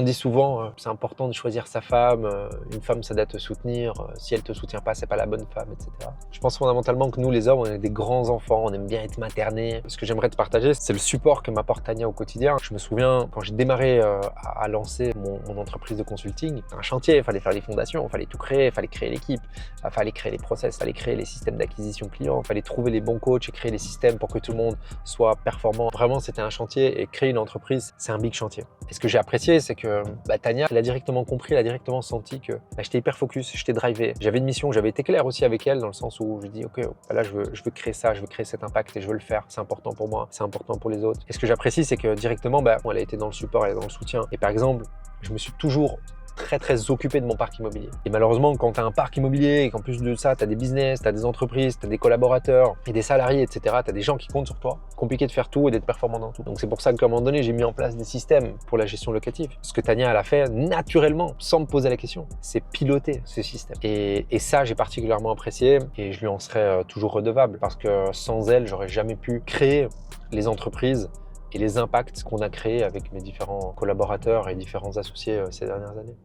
dit souvent, c'est important de choisir sa femme, une femme ça doit te soutenir, si elle te soutient pas, c'est pas la bonne femme, etc. Je pense fondamentalement que nous les hommes, on est des grands enfants, on aime bien être maternés. Ce que j'aimerais te partager, c'est le support que m'apporte Tania au quotidien. Je me souviens quand j'ai démarré à lancer mon entreprise de consulting, un chantier, il fallait faire les fondations, il fallait tout créer, il fallait créer l'équipe, il fallait créer les process, il fallait créer les systèmes d'acquisition client, il fallait trouver les bons coachs et créer les systèmes pour que tout le monde soit performant. Vraiment, c'était un chantier et créer une entreprise, c'est un big chantier. Et ce que j'ai apprécié, c'est que Tania, elle a directement compris, elle a directement senti que j'étais hyper focus, j'étais drivé. J'avais une mission, j'avais été clair aussi avec elle dans le sens où je dis ok, là je veux créer ça, je veux créer cet impact et je veux le faire. C'est important pour moi, c'est important pour les autres. Et ce que j'apprécie, c'est que directement, elle a été dans le support, elle est dans le soutien. Et par exemple, je me suis toujours très occupé de mon parc immobilier. Et malheureusement, quand tu as un parc immobilier et qu'en plus de ça, tu as des business, tu as des entreprises, tu as des collaborateurs et des salariés, etc., tu as des gens qui comptent sur toi, compliqué de faire tout et d'être performant dans tout. Donc c'est pour ça qu'à un moment donné, j'ai mis en place des systèmes pour la gestion locative. Ce que Tania, elle a fait naturellement, sans me poser la question, c'est piloter ce système. Et ça, j'ai particulièrement apprécié et je lui en serai toujours redevable parce que sans elle, j'aurais jamais pu créer les entreprises et les impacts qu'on a créés avec mes différents collaborateurs et différents associés ces dernières années.